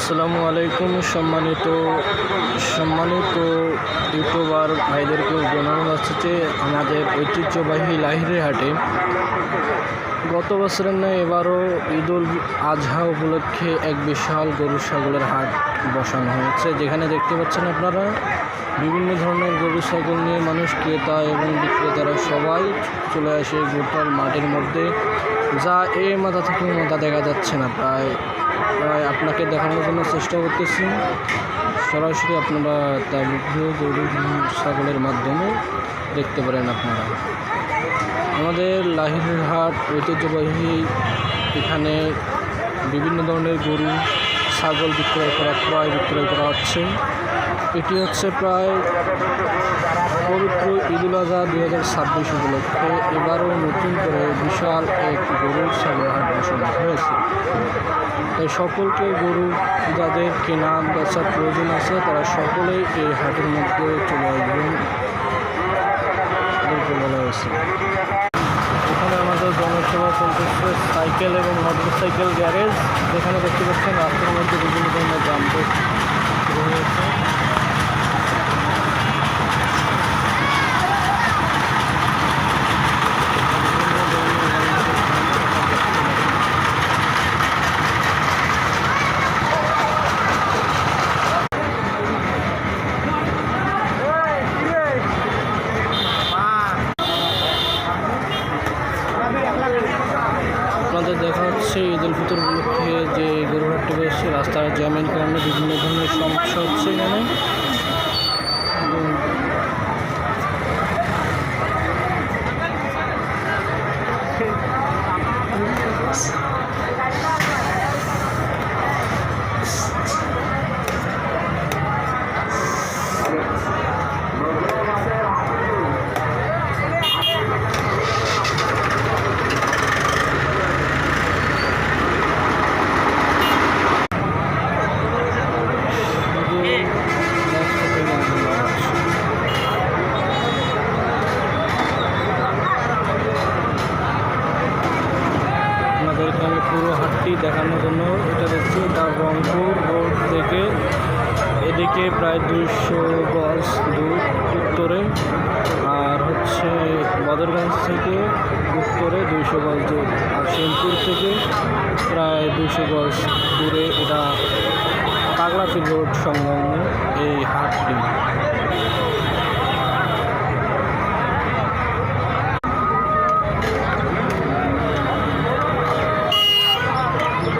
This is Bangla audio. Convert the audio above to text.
আসসালামু আলাইকুম। সম্মানিত ইউটিউবার ভাইদেরকে জানানো যাচ্ছে যে আমাদের ঐতিহ্যবাহী লাহিড়ী হাটে গত বছরের ন্যায় এবারও ঈদুল আজহা উপলক্ষে এক বিশাল গরু ছাগলের হাট বসানো হয়েছে, যেখানে দেখতে পাচ্ছেন আপনারা বিভিন্ন ধরনের গরু ছাগল নিয়ে মানুষ, ক্রেতা এবং বিক্রেতারা সবাই চলে আসে গোটাল মাঠের মধ্যে, যা এই মাথা থেকে মাথা দেখা যাচ্ছে না। প্রায় আপনাকে দেখানোর জন্য চেষ্টা করতেছি। সরাসরি আপনারা তা ভিডিও গরু ছাগলের মাধ্যমে দেখতে পারেন। আপনারা আমাদের লাহিড়ী হাট ঐতিহ্যবাহী, এখানে বিভিন্ন ধরনের গরু ছাগল ক্রয় বিক্রয় করা হচ্ছে। এটি হচ্ছে প্রায় পবিত্র ঈদুল আজহা 2026 উপলক্ষে এবারও নতুন করে বিশাল এক গরুর ছাগল হাট বসানো হয়েছে। তাই সকলকে গরু যাদের কেনা বেচার প্রয়োজন আছে তারা সকলেই এই হাটের মধ্যে চলে আসবেন বলা হয়েছে। এখানে আমাদের জনসেবা চলতেছে সাইকেল এবং মোটরসাইকেল গ্যারেজ, যেখানে দেখতে পাচ্ছেন রাস্তার মধ্যে বিভিন্ন ধরনের যানজট শুরু হয়েছে। আপনাদের দেখা হচ্ছে ঈদ উল ফিতর উপলক্ষে যে গরু হাটটি বসছে, রাস্তার জ্যামের কারণে বিভিন্ন ধরনের সমস্যা হচ্ছে এখানে। আপনাদেরকে আমি পুরো হাটটি দেখানোর জন্য এটা দেখছি, তার রংপুর রোড থেকে এদিকে প্রায় 200 গজ দূর উত্তরে, আর হচ্ছে বদরগঞ্জ থেকে উত্তরে 200 গজ দূর, আর শ্যামপুর থেকে প্রায় 200 গজ দূরে এটা পাগলাপীর রোড সংলগ্ন এই হাটটি।